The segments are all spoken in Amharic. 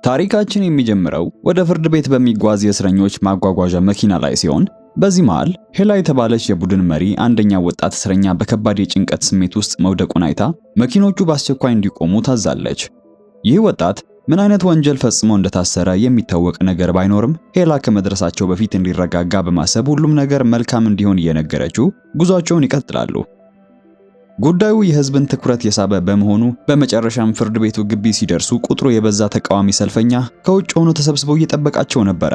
ታሪካችን የሚጀምረው ወደ ፍርድ ቤት በሚጓዝ የእስረኞች ማጓጓዣ መኪና ላይ ሲሆን በዚህ መሃል ሄላ የተባለች የቡድን መሪ አንደኛ ወጣት እስረኛ በከባድ የጭንቀት ስሜት ውስጥ መውደቁን አይታ መኪኖቹ በአስቸኳይ እንዲቆሙ ታዛለች። ይህ ወጣት ምን አይነት ወንጀል ፈጽሞ እንደታሰረ የሚታወቅ ነገር ባይኖርም ሄላ ከመድረሳቸው በፊት እንዲረጋጋ በማሰብ ሁሉም ነገር መልካም እንዲሆን እየነገረችው ጉዟቸውን ይቀጥላሉ። ጉዳዩ የህዝብን ትኩረት የሳበ በመሆኑ በመጨረሻም ፍርድ ቤቱ ግቢ ሲደርሱ ቁጥሩ የበዛ ተቃዋሚ ሰልፈኛ ከውጭ ሆኖ ተሰብስበው እየጠበቃቸው ነበረ።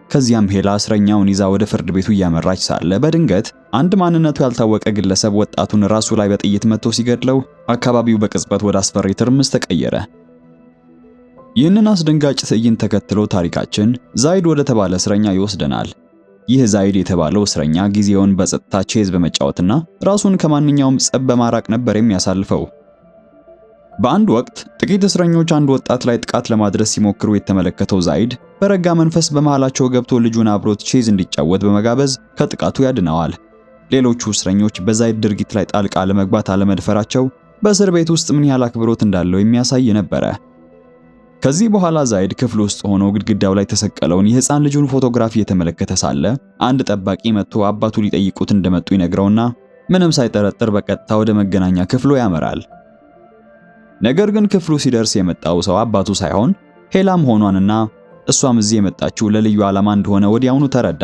ከዚያም ሄላ እስረኛውን ይዛ ወደ ፍርድ ቤቱ እያመራች ሳለ በድንገት አንድ ማንነቱ ያልታወቀ ግለሰብ ወጣቱን ራሱ ላይ በጥይት መትቶ ሲገድለው አካባቢው በቅጽበት ወደ አስፈሪ ትርምስ ተቀየረ። ይህንን አስደንጋጭ ትዕይንት ተከትሎ ታሪካችን ዛይድ ወደ ተባለ እስረኛ ይወስደናል። ይህ ዛይድ የተባለው እስረኛ ጊዜውን በጸጥታ ቼዝ በመጫወትና ራሱን ከማንኛውም ጸብ በማራቅ ነበር የሚያሳልፈው። በአንድ ወቅት ጥቂት እስረኞች አንድ ወጣት ላይ ጥቃት ለማድረስ ሲሞክሩ የተመለከተው ዛይድ በረጋ መንፈስ በመሃላቸው ገብቶ ልጁን አብሮት ቼዝ እንዲጫወት በመጋበዝ ከጥቃቱ ያድነዋል። ሌሎቹ እስረኞች በዛይድ ድርጊት ላይ ጣልቃ ለመግባት አለመድፈራቸው በእስር ቤት ውስጥ ምን ያህል አክብሮት እንዳለው የሚያሳይ ነበረ። ከዚህ በኋላ ዛይድ ክፍል ውስጥ ሆኖ ግድግዳው ላይ የተሰቀለውን የህፃን ልጁን ፎቶግራፍ እየተመለከተ ሳለ አንድ ጠባቂ መጥቶ አባቱ ሊጠይቁት እንደመጡ ይነግረውና ምንም ሳይጠረጥር በቀጥታ ወደ መገናኛ ክፍሉ ያመራል። ነገር ግን ክፍሉ ሲደርስ የመጣው ሰው አባቱ ሳይሆን ሄላ መሆኗንና እሷም እዚህ የመጣችው ለልዩ ዓላማ እንደሆነ ወዲያውኑ ተረዳ።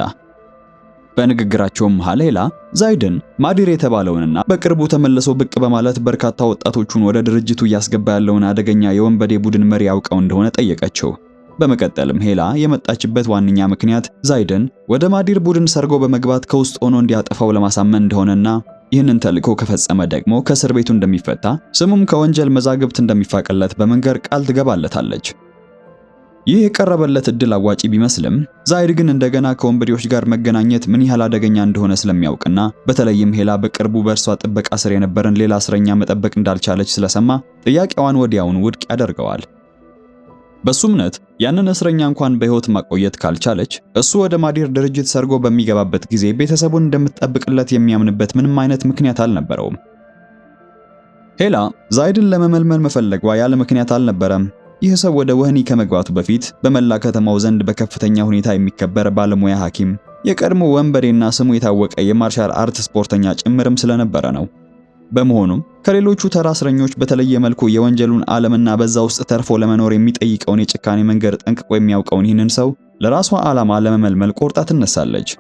በንግግራቸውም መሃል ሄላ ዛይድን ማዲር የተባለውንና በቅርቡ ተመልሶ ብቅ በማለት በርካታ ወጣቶቹን ወደ ድርጅቱ እያስገባ ያለውን አደገኛ የወንበዴ ቡድን መሪ ያውቀው እንደሆነ ጠየቀችው። በመቀጠልም ሄላ የመጣችበት ዋነኛ ምክንያት ዛይድን ወደ ማዲር ቡድን ሰርጎ በመግባት ከውስጥ ሆኖ እንዲያጠፋው ለማሳመን እንደሆነና ይህንን ተልዕኮ ከፈጸመ ደግሞ ከእስር ቤቱ እንደሚፈታ ስሙም ከወንጀል መዛግብት እንደሚፋቅለት በመንገር ቃል ትገባለታለች። ይህ የቀረበለት እድል አዋጪ ቢመስልም ዛይድ ግን እንደገና ከወንበዴዎች ጋር መገናኘት ምን ያህል አደገኛ እንደሆነ ስለሚያውቅና በተለይም ሄላ በቅርቡ በእርሷ ጥበቃ ስር የነበረን ሌላ እስረኛ መጠበቅ እንዳልቻለች ስለሰማ ጥያቄዋን ወዲያውኑ ውድቅ ያደርገዋል። በሱ እምነት ያንን እስረኛ እንኳን በሕይወት ማቆየት ካልቻለች እሱ ወደ ማዲር ድርጅት ሰርጎ በሚገባበት ጊዜ ቤተሰቡን እንደምትጠብቅለት የሚያምንበት ምንም አይነት ምክንያት አልነበረውም። ሄላ ዛይድን ለመመልመል መፈለጓ ያለ ምክንያት አልነበረም። ይህ ሰው ወደ ወህኒ ከመግባቱ በፊት በመላ ከተማው ዘንድ በከፍተኛ ሁኔታ የሚከበር ባለሙያ ሐኪም፣ የቀድሞ ወንበዴና ስሙ የታወቀ የማርሻል አርት ስፖርተኛ ጭምርም ስለነበረ ነው። በመሆኑም ከሌሎቹ ተራ እስረኞች በተለየ መልኩ የወንጀሉን ዓለምና በዛ ውስጥ ተርፎ ለመኖር የሚጠይቀውን የጭካኔ መንገድ ጠንቅቆ የሚያውቀውን ይህንን ሰው ለራሷ ዓላማ ለመመልመል ቆርጣ ትነሳለች።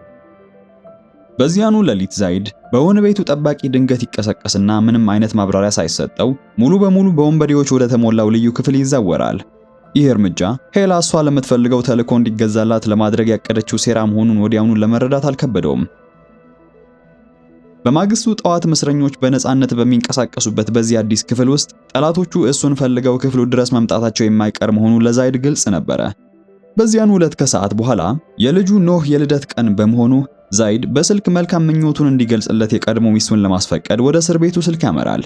በዚያኑ ሌሊት ዛይድ በወህኒ ቤቱ ጠባቂ ድንገት ይቀሰቀስና ምንም አይነት ማብራሪያ ሳይሰጠው ሙሉ በሙሉ በወንበዴዎች ወደ ተሞላው ልዩ ክፍል ይዛወራል። ይህ እርምጃ ሄላ እሷ ለምትፈልገው ተልዕኮ እንዲገዛላት ለማድረግ ያቀደችው ሴራ መሆኑን ወዲያውኑ ለመረዳት አልከበደውም። በማግስቱ ጠዋት እስረኞች በነፃነት በሚንቀሳቀሱበት በዚህ አዲስ ክፍል ውስጥ ጠላቶቹ እሱን ፈልገው ክፍሉ ድረስ መምጣታቸው የማይቀር መሆኑ ለዛይድ ግልጽ ነበረ። በዚያኑ ዕለት ከሰዓት በኋላ የልጁ ኖህ የልደት ቀን በመሆኑ ዛይድ በስልክ መልካም ምኞቱን እንዲገልጽለት የቀድሞ ሚስቱን ለማስፈቀድ ወደ እስር ቤቱ ስልክ ያመራል።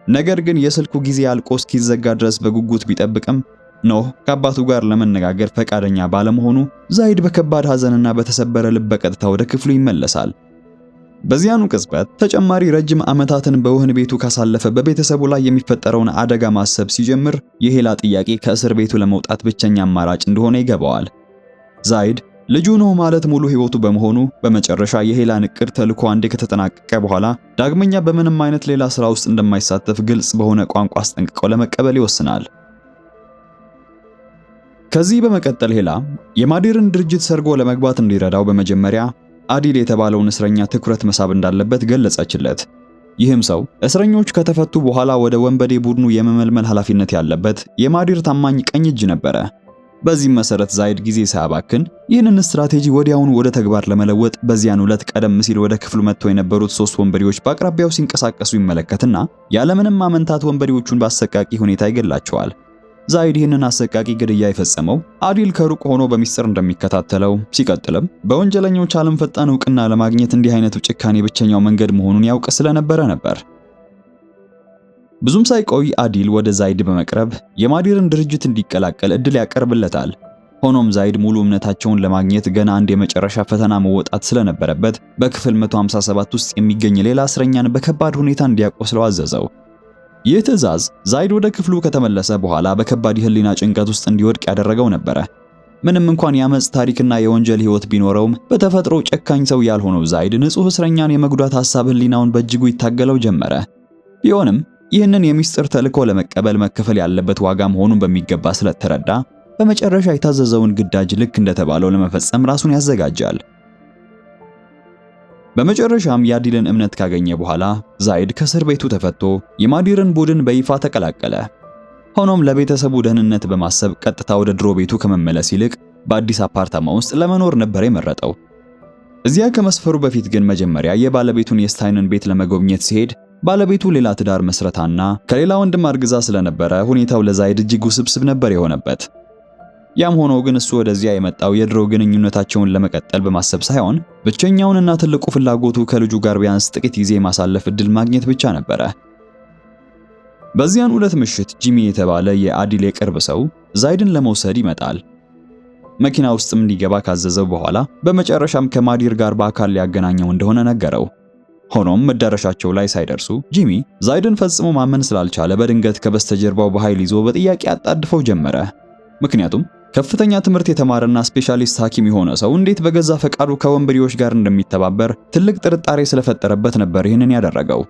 ነገር ግን የስልኩ ጊዜ አልቆ እስኪዘጋ ድረስ በጉጉት ቢጠብቅም ኖህ ከአባቱ ጋር ለመነጋገር ፈቃደኛ ባለመሆኑ ዛይድ በከባድ ሐዘንና በተሰበረ ልብ በቀጥታ ወደ ክፍሉ ይመለሳል። በዚያኑ ቅጽበት ተጨማሪ ረጅም ዓመታትን በወህኒ ቤቱ ካሳለፈ በቤተሰቡ ላይ የሚፈጠረውን አደጋ ማሰብ ሲጀምር የሄላ ጥያቄ ከእስር ቤቱ ለመውጣት ብቸኛ አማራጭ እንደሆነ ይገባዋል። ዛይድ ልጁ ነው ማለት ሙሉ ህይወቱ በመሆኑ በመጨረሻ የሄላን እቅድ ተልዕኮ አንዴ ከተጠናቀቀ በኋላ ዳግመኛ በምንም አይነት ሌላ ስራ ውስጥ እንደማይሳተፍ ግልጽ በሆነ ቋንቋ አስጠንቅቆ ለመቀበል ይወስናል። ከዚህ በመቀጠል ሄላ የማዲርን ድርጅት ሰርጎ ለመግባት እንዲረዳው በመጀመሪያ አዲል የተባለውን እስረኛ ትኩረት መሳብ እንዳለበት ገለጸችለት። ይህም ሰው እስረኞች ከተፈቱ በኋላ ወደ ወንበዴ ቡድኑ የመመልመል ኃላፊነት ያለበት የማዲር ታማኝ ቀኝ እጅ ነበረ። በዚህም መሰረት ዛይድ ጊዜ ሳያባክን ይህንን ስትራቴጂ ወዲያውኑ ወደ ተግባር ለመለወጥ በዚያን ዕለት ቀደም ሲል ወደ ክፍሉ መጥተው የነበሩት 3 ወንበዴዎች በአቅራቢያው ሲንቀሳቀሱ ይመለከትና ያለምንም ማመንታት ወንበዴዎቹን በአሰቃቂ ሁኔታ ይገላቸዋል። ዛይድ ይህንን አሰቃቂ ግድያ የፈጸመው አዲል ከሩቅ ሆኖ በሚስጥር እንደሚከታተለው ሲቀጥልም በወንጀለኞች ዓለም ፈጣን ዕውቅና ለማግኘት እንዲህ አይነቱ ጭካኔ ብቸኛው መንገድ መሆኑን ያውቅ ስለነበረ ነበር። ብዙም ሳይቆይ አዲል ወደ ዛይድ በመቅረብ የማዲርን ድርጅት እንዲቀላቀል እድል ያቀርብለታል። ሆኖም ዛይድ ሙሉ እምነታቸውን ለማግኘት ገና አንድ የመጨረሻ ፈተና መወጣት ስለነበረበት በክፍል 157 ውስጥ የሚገኝ ሌላ እስረኛን በከባድ ሁኔታ እንዲያቆስለው አዘዘው። ይህ ትዕዛዝ ዛይድ ወደ ክፍሉ ከተመለሰ በኋላ በከባድ የህሊና ጭንቀት ውስጥ እንዲወድቅ ያደረገው ነበረ። ምንም እንኳን የአመጽ ታሪክና የወንጀል ህይወት ቢኖረውም በተፈጥሮ ጨካኝ ሰው ያልሆነው ዛይድ ንጹህ እስረኛን የመጉዳት ሐሳብ ህሊናውን በእጅጉ ይታገለው ጀመረ። ቢሆንም ይህንን የሚስጥር ተልዕኮ ለመቀበል መከፈል ያለበት ዋጋ መሆኑን በሚገባ ስለተረዳ በመጨረሻ የታዘዘውን ግዳጅ ልክ እንደተባለው ለመፈጸም ራሱን ያዘጋጃል። በመጨረሻም የአዲልን እምነት ካገኘ በኋላ ዛይድ ከእስር ቤቱ ተፈቶ የማዲርን ቡድን በይፋ ተቀላቀለ። ሆኖም ለቤተሰቡ ደህንነት በማሰብ ቀጥታ ወደ ድሮ ቤቱ ከመመለስ ይልቅ በአዲስ አፓርታማ ውስጥ ለመኖር ነበር የመረጠው። እዚያ ከመስፈሩ በፊት ግን መጀመሪያ የባለቤቱን የስታይንን ቤት ለመጎብኘት ሲሄድ ባለቤቱ ሌላ ትዳር መስረታና ከሌላ ወንድም አርግዛ ስለነበረ ሁኔታው ለዛይድ እጅግ ውስብስብ ነበር የሆነበት። ያም ሆኖ ግን እሱ ወደዚያ የመጣው የድሮ ግንኙነታቸውን ለመቀጠል በማሰብ ሳይሆን ብቸኛውንና ትልቁ ፍላጎቱ ከልጁ ጋር ቢያንስ ጥቂት ጊዜ ማሳለፍ እድል ማግኘት ብቻ ነበረ። በዚያን ዕለት ምሽት ጂሚ የተባለ የአዲል የቅርብ ሰው ዛይድን ለመውሰድ ይመጣል። መኪና ውስጥም እንዲገባ ካዘዘው በኋላ በመጨረሻም ከማዲር ጋር በአካል ሊያገናኘው እንደሆነ ነገረው። ሆኖም መዳረሻቸው ላይ ሳይደርሱ ጂሚ ዛይድን ፈጽሞ ማመን ስላልቻለ በድንገት ከበስተጀርባው በኃይል ይዞ በጥያቄ አጣድፈው ጀመረ። ምክንያቱም ከፍተኛ ትምህርት የተማረና ስፔሻሊስት ሐኪም የሆነ ሰው እንዴት በገዛ ፈቃዱ ከወንበዴዎች ጋር እንደሚተባበር ትልቅ ጥርጣሬ ስለፈጠረበት ነበር ይህንን ያደረገው።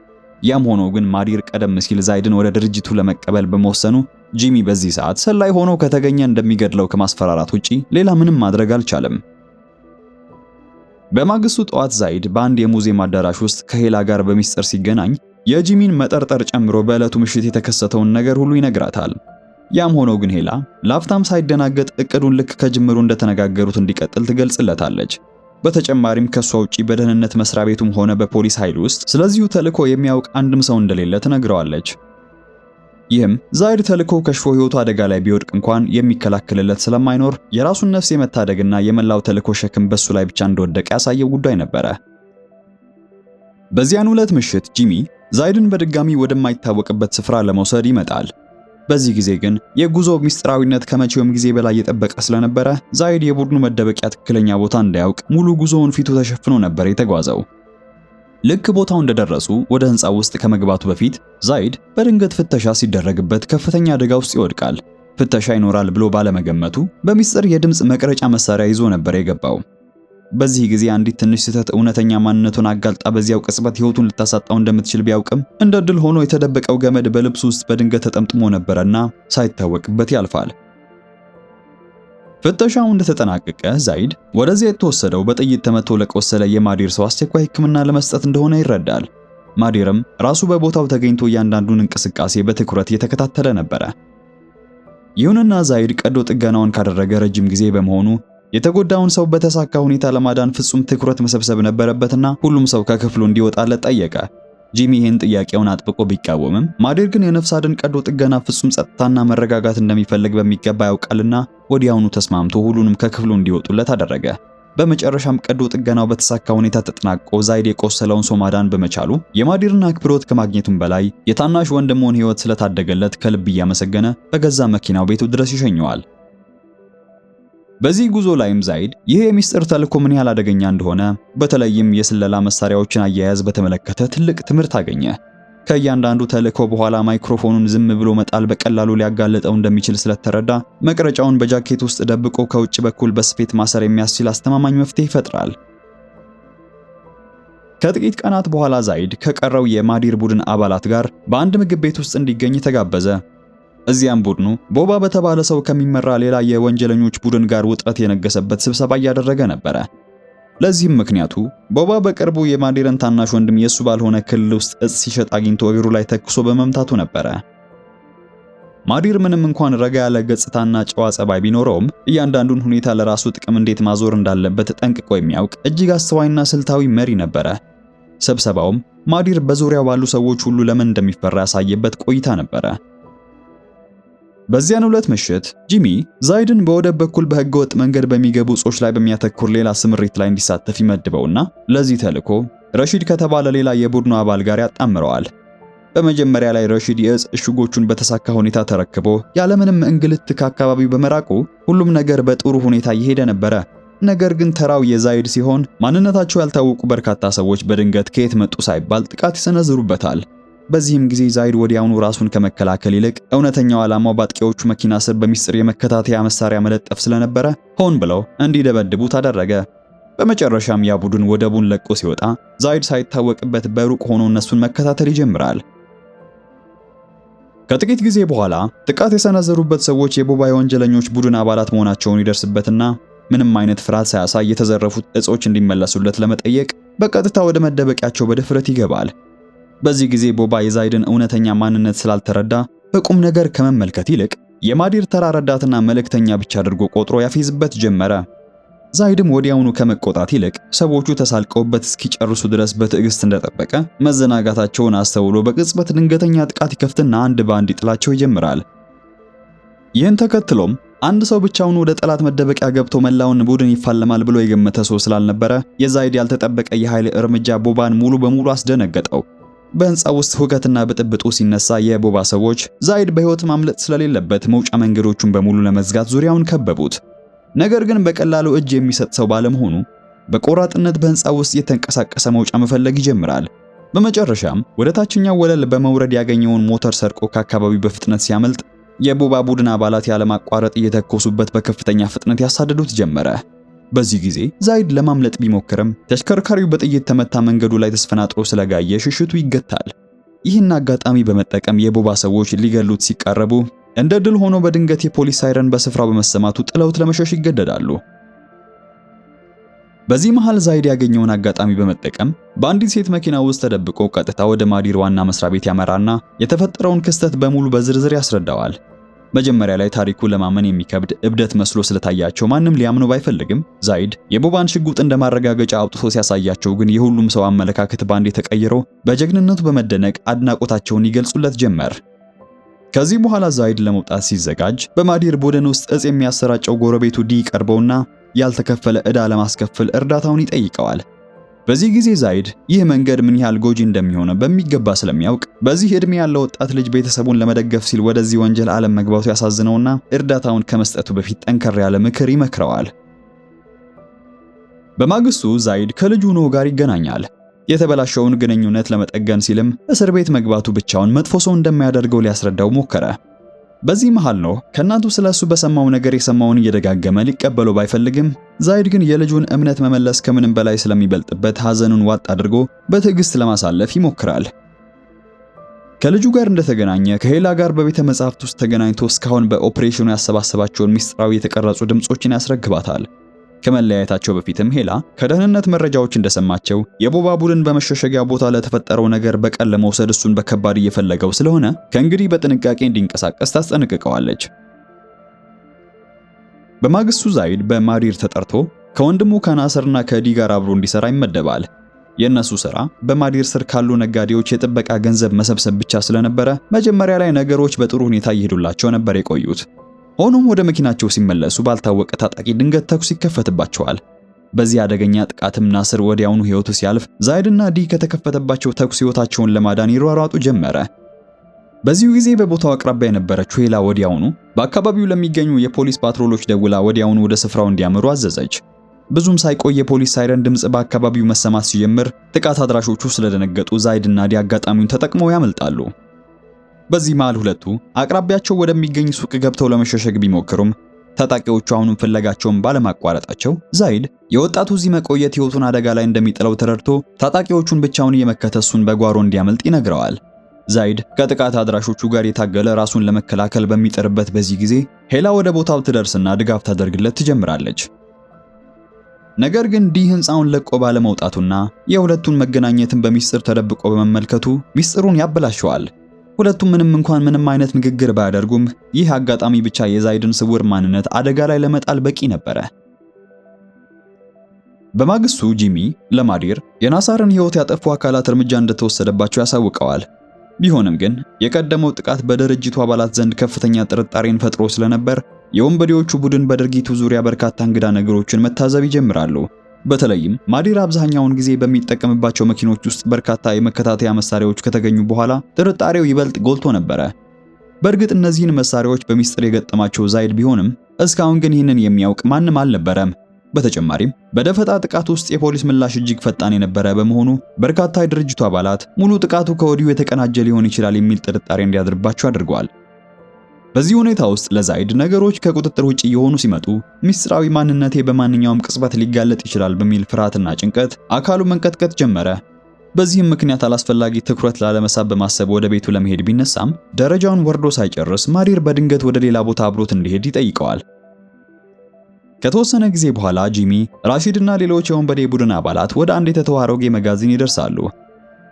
ያም ሆኖ ግን ማዲር ቀደም ሲል ዛይድን ወደ ድርጅቱ ለመቀበል በመወሰኑ ጂሚ በዚህ ሰዓት ሰላይ ሆኖ ከተገኘ እንደሚገድለው ከማስፈራራት ውጪ ሌላ ምንም ማድረግ አልቻለም። በማግስቱ ጠዋት ዛይድ በአንድ የሙዚየም አዳራሽ ውስጥ ከሄላ ጋር በሚስጥር ሲገናኝ የጂሚን መጠርጠር ጨምሮ በዕለቱ ምሽት የተከሰተውን ነገር ሁሉ ይነግራታል። ያም ሆኖ ግን ሄላ ላፍታም ሳይደናገጥ እቅዱን ልክ ከጅምሩ እንደተነጋገሩት እንዲቀጥል ትገልጽለታለች። በተጨማሪም ከሷ ውጪ በደህንነት መስሪያ ቤቱም ሆነ በፖሊስ ኃይል ውስጥ ስለዚሁ ተልዕኮ የሚያውቅ አንድም ሰው እንደሌለ ትነግረዋለች። ይህም ዛይድ ተልዕኮ ከሽፎ ህይወቱ አደጋ ላይ ቢወድቅ እንኳን የሚከላከልለት ስለማይኖር የራሱን ነፍስ የመታደግና የመላው ተልዕኮ ሸክም በሱ ላይ ብቻ እንደወደቀ ያሳየው ጉዳይ ነበረ። በዚያን ዕለት ምሽት ጂሚ ዛይድን በድጋሚ ወደማይታወቅበት ስፍራ ለመውሰድ ይመጣል። በዚህ ጊዜ ግን የጉዞው ሚስጥራዊነት ከመቼውም ጊዜ በላይ የጠበቀ ስለነበረ ዛይድ የቡድኑ መደበቂያ ትክክለኛ ቦታ እንዳያውቅ ሙሉ ጉዞውን ፊቱ ተሸፍኖ ነበር የተጓዘው። ልክ ቦታው እንደደረሱ ወደ ህንጻው ውስጥ ከመግባቱ በፊት ዛይድ በድንገት ፍተሻ ሲደረግበት ከፍተኛ አደጋ ውስጥ ይወድቃል። ፍተሻ ይኖራል ብሎ ባለመገመቱ በሚስጥር የድምጽ መቅረጫ መሳሪያ ይዞ ነበር የገባው። በዚህ ጊዜ አንዲት ትንሽ ስህተት እውነተኛ ማንነቱን አጋልጣ በዚያው ቅጽበት ህይወቱን ልታሳጣው እንደምትችል ቢያውቅም እንደ ድል ሆኖ የተደበቀው ገመድ በልብሱ ውስጥ በድንገት ተጠምጥሞ ነበርና ሳይታወቅበት ያልፋል። ፍተሻው እንደተጠናቀቀ ዛይድ ወደዚያ የተወሰደው በጥይት ተመቶ ለቆሰለ የማዲር ሰው አስቸኳይ ሕክምና ለመስጠት እንደሆነ ይረዳል። ማዲርም ራሱ በቦታው ተገኝቶ እያንዳንዱን እንቅስቃሴ በትኩረት እየተከታተለ ነበረ። ይሁንና ዛይድ ቀዶ ጥገናውን ካደረገ ረጅም ጊዜ በመሆኑ የተጎዳውን ሰው በተሳካ ሁኔታ ለማዳን ፍጹም ትኩረት መሰብሰብ ነበረበትና ሁሉም ሰው ከክፍሉ እንዲወጣለት ጠየቀ። ጂሚ ይህን ጥያቄውን አጥብቆ ቢቃወምም ማዲር ግን የነፍስ አድን ቀዶ ጥገና ፍጹም ጸጥታና መረጋጋት እንደሚፈልግ በሚገባ ያውቃልና ወዲያውኑ ተስማምቶ ሁሉንም ከክፍሉ እንዲወጡለት አደረገ። በመጨረሻም ቀዶ ጥገናው በተሳካ ሁኔታ ተጠናቆ ዛይድ የቆሰለውን ሰው ማዳን በመቻሉ የማዲርን አክብሮት ከማግኘቱም በላይ የታናሽ ወንድሙን ሕይወት ስለታደገለት ከልብ እያመሰገነ በገዛ መኪናው ቤቱ ድረስ ይሸኘዋል። በዚህ ጉዞ ላይም ዛይድ ይህ የሚስጥር ተልዕኮ ምን ያህል አደገኛ እንደሆነ በተለይም የስለላ መሳሪያዎችን አያያዝ በተመለከተ ትልቅ ትምህርት አገኘ። ከእያንዳንዱ ተልዕኮ በኋላ ማይክሮፎኑን ዝም ብሎ መጣል በቀላሉ ሊያጋልጠው እንደሚችል ስለተረዳ መቅረጫውን በጃኬት ውስጥ ደብቆ ከውጭ በኩል በስፌት ማሰር የሚያስችል አስተማማኝ መፍትሄ ይፈጥራል። ከጥቂት ቀናት በኋላ ዛይድ ከቀረው የማዲር ቡድን አባላት ጋር በአንድ ምግብ ቤት ውስጥ እንዲገኝ ተጋበዘ። እዚያም ቡድኑ ቦባ በተባለ ሰው ከሚመራ ሌላ የወንጀለኞች ቡድን ጋር ውጥረት የነገሰበት ስብሰባ እያደረገ ነበረ። ለዚህም ምክንያቱ ቦባ በቅርቡ የማዲርን ታናሽ ወንድም የሱ ባልሆነ ክልል ውስጥ እጽ ሲሸጥ አግኝቶ እግሩ ላይ ተኩሶ በመምታቱ ነበረ። ማዲር ምንም እንኳን ረጋ ያለ ገጽታና ጨዋ ጸባይ ቢኖረውም እያንዳንዱን ሁኔታ ለራሱ ጥቅም እንዴት ማዞር እንዳለበት ጠንቅቆ የሚያውቅ እጅግ አስተዋይና ስልታዊ መሪ ነበረ። ስብሰባውም ማዲር በዙሪያው ባሉ ሰዎች ሁሉ ለምን እንደሚፈራ ያሳየበት ቆይታ ነበረ። በዚያን ዕለት ምሽት ጂሚ ዛይድን በወደብ በኩል በህገወጥ መንገድ በሚገቡ እጾች ላይ በሚያተኩር ሌላ ስምሪት ላይ እንዲሳተፍ ይመድበውና ለዚህ ተልዕኮ ረሺድ ከተባለ ሌላ የቡድኑ አባል ጋር ያጣምረዋል። በመጀመሪያ ላይ ረሺድ የእጽ እሽጎቹን በተሳካ ሁኔታ ተረክቦ ያለምንም እንግልት ከአካባቢው በመራቁ ሁሉም ነገር በጥሩ ሁኔታ እየሄደ ነበረ። ነገር ግን ተራው የዛይድ ሲሆን ማንነታቸው ያልታወቁ በርካታ ሰዎች በድንገት ከየት መጡ ሳይባል ጥቃት ይሰነዝሩበታል። በዚህም ጊዜ ዛይድ ወዲያውኑ ራሱን ከመከላከል ይልቅ እውነተኛው ዓላማው በአጥቂዎቹ መኪና ስር በሚስጥር የመከታተያ መሳሪያ መለጠፍ ስለነበረ ሆን ብለው እንዲደበድቡት አደረገ። በመጨረሻም ያ ቡድን ወደቡን ለቆ ሲወጣ ዛይድ ሳይታወቅበት በሩቅ ሆኖ እነሱን መከታተል ይጀምራል። ከጥቂት ጊዜ በኋላ ጥቃት የሰነዘሩበት ሰዎች የቦባ የወንጀለኞች ቡድን አባላት መሆናቸውን ይደርስበትና ምንም አይነት ፍርሃት ሳያሳይ የተዘረፉት እጾች እንዲመለሱለት ለመጠየቅ በቀጥታ ወደ መደበቂያቸው በድፍረት ይገባል። በዚህ ጊዜ ቦባ የዛይድን እውነተኛ ማንነት ስላልተረዳ በቁም ነገር ከመመልከት ይልቅ የማዲር ተራ ረዳትና መልእክተኛ ብቻ አድርጎ ቆጥሮ ያፌዝበት ጀመረ። ዛይድም ወዲያውኑ ከመቆጣት ይልቅ ሰዎቹ ተሳልቀውበት እስኪጨርሱ ድረስ በትዕግስት እንደጠበቀ መዘናጋታቸውን አስተውሎ በቅጽበት ድንገተኛ ጥቃት ይከፍትና አንድ በአንድ ይጥላቸው ይጀምራል። ይህን ተከትሎም አንድ ሰው ብቻውን ወደ ጠላት መደበቂያ ገብቶ መላውን ቡድን ይፋለማል ብሎ የገመተ ሰው ስላልነበረ የዛይድ ያልተጠበቀ የኃይል እርምጃ ቦባን ሙሉ በሙሉ አስደነገጠው። በህንፃ ውስጥ ሁከትና ብጥብጡ ሲነሳ የቦባ ሰዎች ዛይድ በህይወት ማምለጥ ስለሌለበት መውጫ መንገዶቹን በሙሉ ለመዝጋት ዙሪያውን ከበቡት። ነገር ግን በቀላሉ እጅ የሚሰጥ ሰው ባለመሆኑ በቆራጥነት በህንፃ ውስጥ የተንቀሳቀሰ መውጫ መፈለግ ይጀምራል። በመጨረሻም ወደ ታችኛው ወለል በመውረድ ያገኘውን ሞተር ሰርቆ ከአካባቢው በፍጥነት ሲያመልጥ የቦባ ቡድን አባላት ያለማቋረጥ እየተኮሱበት በከፍተኛ ፍጥነት ያሳደዱት ጀመረ። በዚህ ጊዜ ዛይድ ለማምለጥ ቢሞክርም ተሽከርካሪው በጥይት ተመታ መንገዱ ላይ ተስፈናጥሮ ስለጋየ ሽሽቱ ይገታል። ይህን አጋጣሚ በመጠቀም የቦባ ሰዎች ሊገሉት ሲቃረቡ እንደ ድል ሆኖ በድንገት የፖሊስ ሳይረን በስፍራው በመሰማቱ ጥለውት ለመሸሽ ይገደዳሉ። በዚህ መሃል ዛይድ ያገኘውን አጋጣሚ በመጠቀም በአንዲት ሴት መኪና ውስጥ ተደብቆ ቀጥታ ወደ ማዲር ዋና መስሪያ ቤት ያመራና የተፈጠረውን ክስተት በሙሉ በዝርዝር ያስረዳዋል። መጀመሪያ ላይ ታሪኩ ለማመን የሚከብድ እብደት መስሎ ስለታያቸው ማንም ሊያምነው ባይፈልግም ዛይድ የቦባን ሽጉጥ እንደማረጋገጫ አውጥቶ ሲያሳያቸው ግን የሁሉም ሰው አመለካከት ባንዴ ተቀይሮ በጀግንነቱ በመደነቅ አድናቆታቸውን ይገልጹለት ጀመር። ከዚህ በኋላ ዛይድ ለመውጣት ሲዘጋጅ በማዲር ቡድን ውስጥ እጽ የሚያሰራጨው ጎረቤቱ ዲ ቀርበውና ያልተከፈለ ዕዳ ለማስከፈል እርዳታውን ይጠይቀዋል። በዚህ ጊዜ ዛይድ ይህ መንገድ ምን ያህል ጎጂ እንደሚሆን በሚገባ ስለሚያውቅ በዚህ ዕድሜ ያለው ወጣት ልጅ ቤተሰቡን ለመደገፍ ሲል ወደዚህ ወንጀል ዓለም መግባቱ ያሳዝነውና እርዳታውን ከመስጠቱ በፊት ጠንከር ያለ ምክር ይመክረዋል። በማግስቱ ዛይድ ከልጁ ኖህ ጋር ይገናኛል። የተበላሸውን ግንኙነት ለመጠገን ሲልም እስር ቤት መግባቱ ብቻውን መጥፎ ሰው እንደማያደርገው ሊያስረዳው ሞከረ። በዚህ መሃል ነው ከእናቱ ስለሱ በሰማው ነገር የሰማውን እየደጋገመ ሊቀበለው ባይፈልግም ዛይድ ግን የልጁን እምነት መመለስ ከምንም በላይ ስለሚበልጥበት ሐዘኑን ዋጥ አድርጎ በትዕግስት ለማሳለፍ ይሞክራል። ከልጁ ጋር እንደተገናኘ ከሄላ ጋር በቤተ መጻሕፍት ውስጥ ተገናኝቶ እስካሁን በኦፕሬሽኑ ያሰባሰባቸውን ሚስጥራዊ የተቀረጹ ድምጾችን ያስረክባታል። ከመለያየታቸው በፊትም ሄላ ከደህንነት መረጃዎች እንደሰማቸው የቦባ ቡድን በመሸሸጊያ ቦታ ለተፈጠረው ነገር በቀል ለመውሰድ እሱን በከባድ እየፈለገው ስለሆነ ከእንግዲህ በጥንቃቄ እንዲንቀሳቀስ ታስጠነቅቀዋለች። በማግስቱ ዛይድ በማዲር ተጠርቶ ከወንድሙ ከናስርና ከዲ ጋር አብሮ እንዲሰራ ይመደባል። የነሱ ስራ በማዲር ስር ካሉ ነጋዴዎች የጥበቃ ገንዘብ መሰብሰብ ብቻ ስለነበረ መጀመሪያ ላይ ነገሮች በጥሩ ሁኔታ እየሄዱላቸው ነበር የቆዩት። ሆኖም ወደ መኪናቸው ሲመለሱ ባልታወቀ ታጣቂ ድንገት ተኩስ ይከፈትባቸዋል። በዚህ አደገኛ ጥቃትም ናስር ወዲያውኑ ሕይወቱ ሲያልፍ ዛይድና ዲ ከተከፈተባቸው ተኩስ ሕይወታቸውን ለማዳን ይሯሯጡ ጀመረ። በዚሁ ጊዜ በቦታው አቅራቢያ የነበረችው ሄላ ወዲያውኑ በአካባቢው ለሚገኙ የፖሊስ ፓትሮሎች ደውላ ወዲያውኑ ወደ ስፍራው እንዲያመሩ አዘዘች። ብዙም ሳይቆይ የፖሊስ ሳይረን ድምጽ በአካባቢው መሰማት ሲጀምር ጥቃት አድራሾቹ ስለደነገጡ ዛይድና ዲ አጋጣሚውን ተጠቅመው ያመልጣሉ። በዚህ መሃል ሁለቱ አቅራቢያቸው ወደሚገኝ ሱቅ ገብተው ለመሸሸግ ቢሞክሩም ታጣቂዎቹ አሁንም ፍለጋቸውን ባለማቋረጣቸው ዛይድ የወጣቱ እዚህ መቆየት ሕይወቱን አደጋ ላይ እንደሚጥለው ተረድቶ ታጣቂዎቹን ብቻውን እየመከተ እሱን በጓሮ እንዲያመልጥ ይነግረዋል። ዛይድ ከጥቃት አድራሾቹ ጋር የታገለ ራሱን ለመከላከል በሚጥርበት በዚህ ጊዜ ሄላ ወደ ቦታው ትደርስና ድጋፍ ታደርግለት ትጀምራለች። ነገር ግን ዲ ህንፃውን ለቆ ባለመውጣቱና የሁለቱን መገናኘትን በሚስጥር ተደብቆ በመመልከቱ ሚስጥሩን ያበላሸዋል። ሁለቱም ምንም አይነት ንግግር ባያደርጉም ይህ አጋጣሚ ብቻ የዛይድን ስውር ማንነት አደጋ ላይ ለመጣል በቂ ነበረ። በማግስቱ ጂሚ ለማዲር የናሳርን ሕይወት ያጠፉ አካላት እርምጃ እንደተወሰደባቸው ያሳውቀዋል። ቢሆንም ግን የቀደመው ጥቃት በድርጅቱ አባላት ዘንድ ከፍተኛ ጥርጣሬን ፈጥሮ ስለነበር የወንበዴዎቹ ቡድን በድርጊቱ ዙሪያ በርካታ እንግዳ ነገሮችን መታዘብ ይጀምራሉ። በተለይም ማዲር አብዛኛውን ጊዜ በሚጠቀምባቸው መኪኖች ውስጥ በርካታ የመከታተያ መሳሪያዎች ከተገኙ በኋላ ጥርጣሬው ይበልጥ ጎልቶ ነበረ። በእርግጥ እነዚህን መሳሪያዎች በሚስጥር የገጠማቸው ዛይድ ቢሆንም እስካሁን ግን ይህንን የሚያውቅ ማንም አልነበረም። በተጨማሪም በደፈጣ ጥቃት ውስጥ የፖሊስ ምላሽ እጅግ ፈጣን የነበረ በመሆኑ በርካታ የድርጅቱ አባላት ሙሉ ጥቃቱ ከወዲሁ የተቀናጀ ሊሆን ይችላል የሚል ጥርጣሬ እንዲያድርባቸው አድርጓል። በዚህ ሁኔታ ውስጥ ለዛይድ ነገሮች ከቁጥጥር ውጪ የሆኑ ሲመጡ ሚስጥራዊ ማንነቴ በማንኛውም ቅጽበት ሊጋለጥ ይችላል በሚል ፍርሃትና ጭንቀት አካሉ መንቀጥቀጥ ጀመረ። በዚህም ምክንያት አላስፈላጊ ትኩረት ላለመሳብ በማሰብ ወደ ቤቱ ለመሄድ ቢነሳም ደረጃውን ወርዶ ሳይጨርስ ማዲር በድንገት ወደ ሌላ ቦታ አብሮት እንዲሄድ ይጠይቀዋል። ከተወሰነ ጊዜ በኋላ ጂሚ፣ ራሺድ እና ሌሎች የወንበዴ ቡድን አባላት ወደ አንድ የተተወ አሮጌ መጋዘን ይደርሳሉ።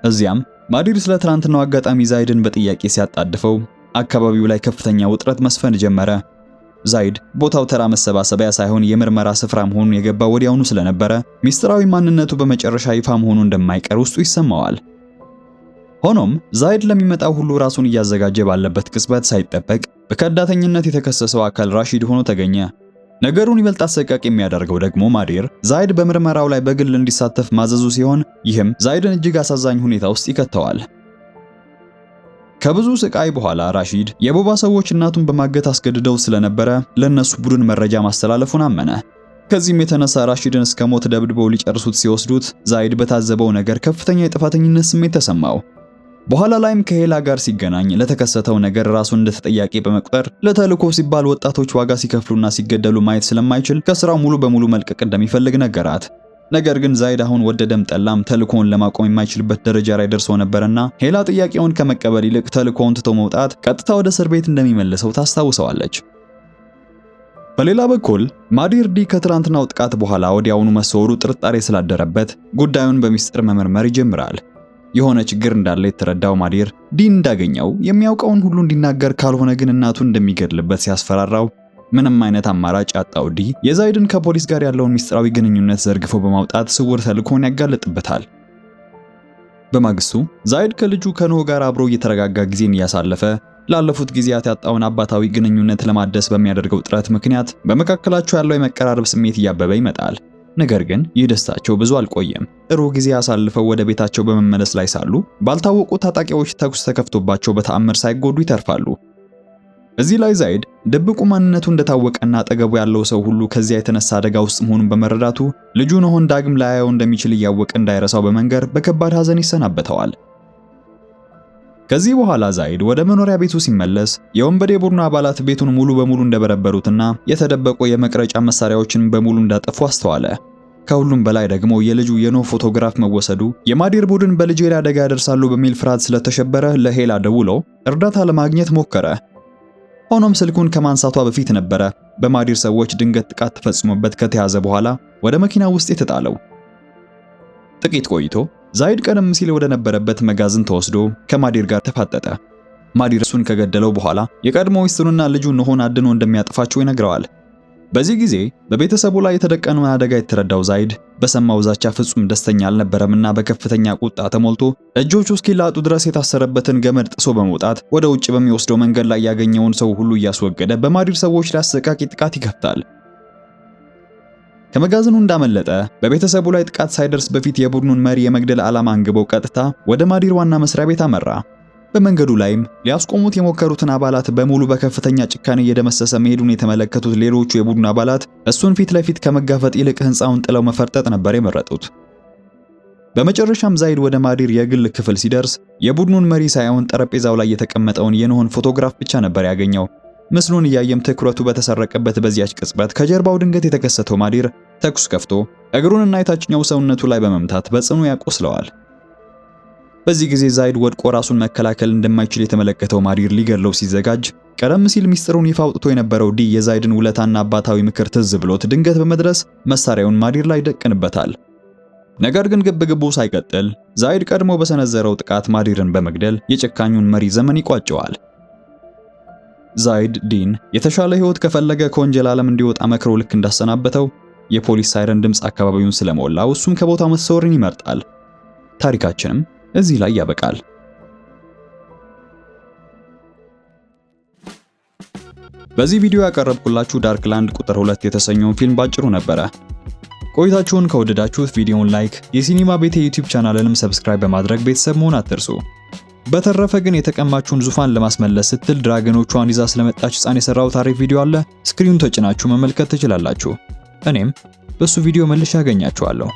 እዚያም ማዲር ስለ ትናንትናው አጋጣሚ ዛይድን በጥያቄ ሲያጣድፈው አካባቢው ላይ ከፍተኛ ውጥረት መስፈን ጀመረ። ዛይድ ቦታው ተራ መሰባሰቢያ ሳይሆን የምርመራ ስፍራ መሆኑን የገባው ወዲያውኑ ስለነበረ ሚስጥራዊ ማንነቱ በመጨረሻ ይፋ መሆኑ እንደማይቀር ውስጡ ይሰማዋል። ሆኖም ዛይድ ለሚመጣው ሁሉ ራሱን እያዘጋጀ ባለበት ቅጽበት ሳይጠበቅ በከዳተኝነት የተከሰሰው አካል ራሺድ ሆኖ ተገኘ። ነገሩን ይበልጥ አሰቃቂ የሚያደርገው ደግሞ ማዲር ዛይድ በምርመራው ላይ በግል እንዲሳተፍ ማዘዙ ሲሆን ይህም ዛይድን እጅግ አሳዛኝ ሁኔታ ውስጥ ይከተዋል። ከብዙ ስቃይ በኋላ ራሺድ የቦባ ሰዎች እናቱን በማገት አስገድደው ስለነበረ ለነሱ ቡድን መረጃ ማስተላለፉን አመነ። ከዚህም የተነሳ ራሺድን እስከ ሞት ደብድበው ሊጨርሱት ሲወስዱት ዛይድ በታዘበው ነገር ከፍተኛ የጥፋተኝነት ስሜት ተሰማው። በኋላ ላይም ከሄላ ጋር ሲገናኝ ለተከሰተው ነገር ራሱን እንደተጠያቂ በመቁጠር ለተልእኮ ሲባል ወጣቶች ዋጋ ሲከፍሉና ሲገደሉ ማየት ስለማይችል ከስራው ሙሉ በሙሉ መልቀቅ እንደሚፈልግ ነገራት። ነገር ግን ዛይድ አሁን ወደደም ጠላም ተልእኮውን ለማቆም የማይችልበት ደረጃ ላይ ደርሶ ነበርና ሄላ ጥያቄውን ከመቀበል ይልቅ ተልእኮውን ትቶ መውጣት ቀጥታ ወደ እስር ቤት እንደሚመልሰው ታስታውሰዋለች። በሌላ በኩል ማዲር ዲ ከትላንትናው ጥቃት በኋላ ወዲያውኑ መሰወሩ ጥርጣሬ ስላደረበት ጉዳዩን በሚስጥር መመርመር ይጀምራል። የሆነ ችግር እንዳለ የተረዳው ማዲር ዲ እንዳገኘው የሚያውቀውን ሁሉ እንዲናገር ካልሆነ ግን እናቱን እንደሚገድልበት ሲያስፈራራው ምንም አይነት አማራጭ ያጣው ዲ የዛይድን ከፖሊስ ጋር ያለውን ሚስጥራዊ ግንኙነት ዘርግፎ በማውጣት ስውር ተልእኮን ያጋለጥበታል። በማግስቱ ዛይድ ከልጁ ከኖህ ጋር አብሮ እየተረጋጋ ጊዜን እያሳለፈ ላለፉት ጊዜያት ያጣውን አባታዊ ግንኙነት ለማደስ በሚያደርገው ጥረት ምክንያት በመካከላቸው ያለው የመቀራረብ ስሜት እያበበ ይመጣል። ነገር ግን ይህ ደስታቸው ብዙ አልቆየም። ጥሩ ጊዜ አሳልፈው ወደ ቤታቸው በመመለስ ላይ ሳሉ ባልታወቁ ታጣቂዎች ተኩስ ተከፍቶባቸው በተአምር ሳይጎዱ ይተርፋሉ። እዚህ ላይ ዛይድ ድብቁ ማንነቱ እንደታወቀና አጠገቡ ያለው ሰው ሁሉ ከዚያ የተነሳ አደጋ ውስጥ መሆኑን በመረዳቱ ልጁ ኖህን ዳግም ላያየው እንደሚችል እያወቀ እንዳይረሳው በመንገር በከባድ ሐዘን ይሰናበተዋል። ከዚህ በኋላ ዛይድ ወደ መኖሪያ ቤቱ ሲመለስ የወንበዴ ቡድኑ አባላት ቤቱን ሙሉ በሙሉ እንደበረበሩትና የተደበቁ የመቅረጫ መሳሪያዎችን በሙሉ እንዳጠፉ አስተዋለ። ከሁሉም በላይ ደግሞ የልጁ የኖህ ፎቶግራፍ መወሰዱ የማዲር ቡድን በልጁ ላይ አደጋ ያደርሳሉ በሚል ፍርሃት ስለተሸበረ ለሄላ ደውሎ እርዳታ ለማግኘት ሞከረ። ሆኖም ስልኩን ከማንሳቷ በፊት ነበረ በማዲር ሰዎች ድንገት ጥቃት ተፈጽሞበት ከተያዘ በኋላ ወደ መኪና ውስጥ የተጣለው። ጥቂት ቆይቶ ዛይድ ቀደም ሲል ወደ ነበረበት መጋዘን ተወስዶ ከማዲር ጋር ተፋጠጠ። ማዲር እሱን ከገደለው በኋላ የቀድሞ ሚስቱንና ልጁን ኖህን አድኖ እንደሚያጠፋቸው ይነግረዋል። በዚህ ጊዜ በቤተሰቡ ላይ የተደቀነውን አደጋ የተረዳው ዛይድ በሰማው ዛቻ ፍጹም ደስተኛ አልነበረምና በከፍተኛ ቁጣ ተሞልቶ እጆቹ እስኪላጡ ድረስ የታሰረበትን ገመድ ጥሶ በመውጣት ወደ ውጭ በሚወስደው መንገድ ላይ ያገኘውን ሰው ሁሉ እያስወገደ በማዲር ሰዎች ላይ አሰቃቂ ጥቃት ይከፍታል። ከመጋዘኑ እንዳመለጠ በቤተሰቡ ላይ ጥቃት ሳይደርስ በፊት የቡድኑን መሪ የመግደል ዓላማ አንግበው ቀጥታ ወደ ማዲር ዋና መስሪያ ቤት አመራ። በመንገዱ ላይም ሊያስቆሙት የሞከሩትን አባላት በሙሉ በከፍተኛ ጭካኔ እየደመሰሰ መሄዱን የተመለከቱት ሌሎቹ የቡድኑ አባላት እሱን ፊት ለፊት ከመጋፈጥ ይልቅ ሕንፃውን ጥለው መፈርጠጥ ነበር የመረጡት። በመጨረሻም ዛይድ ወደ ማዲር የግል ክፍል ሲደርስ የቡድኑን መሪ ሳይሆን ጠረጴዛው ላይ የተቀመጠውን የኖህን ፎቶግራፍ ብቻ ነበር ያገኘው። ምስሉን እያየም ትኩረቱ በተሰረቀበት በዚያች ቅጽበት ከጀርባው ድንገት የተከሰተው ማዲር ተኩስ ከፍቶ እግሩንና የታችኛው ሰውነቱ ላይ በመምታት በጽኑ ያቆስለዋል። በዚህ ጊዜ ዛይድ ወድቆ ራሱን መከላከል እንደማይችል የተመለከተው ማዲር ሊገድለው ሲዘጋጅ ቀደም ሲል ሚስጥሩን ይፋ አውጥቶ የነበረው ዲ የዛይድን ውለታና አባታዊ ምክር ትዝ ብሎት ድንገት በመድረስ መሳሪያውን ማዲር ላይ ይደቅንበታል። ነገር ግን ግብግቡ ሳይቀጥል ዛይድ ቀድሞ በሰነዘረው ጥቃት ማዲርን በመግደል የጭካኙን መሪ ዘመን ይቋጨዋል። ዛይድ ዲን የተሻለ ህይወት ከፈለገ ከወንጀል ዓለም እንዲወጣ መክሮ ልክ እንዳሰናበተው የፖሊስ ሳይረን ድምፅ አካባቢውን ስለሞላው እሱም ከቦታው መሰወርን ይመርጣል። ታሪካችንም እዚህ ላይ ያበቃል። በዚህ ቪዲዮ ያቀረብኩላችሁ ዳርክላንድ ቁጥር 2 የተሰኘውን ፊልም ባጭሩ ነበረ። ቆይታችሁን ከወደዳችሁት ቪዲዮውን ላይክ፣ የሲኒማ ቤት የዩቲዩብ ቻናልንም ሰብስክራይብ በማድረግ ቤተሰብ መሆን አትርሱ። በተረፈ ግን የተቀማችሁን ዙፋን ለማስመለስ ስትል ድራገኖቿን ይዛ ስለመጣች ሕፃን የሰራው ታሪክ ቪዲዮ አለ። ስክሪኑን ተጭናችሁ መመልከት ትችላላችሁ። እኔም በሱ ቪዲዮ መልሼ አገኛችኋለሁ።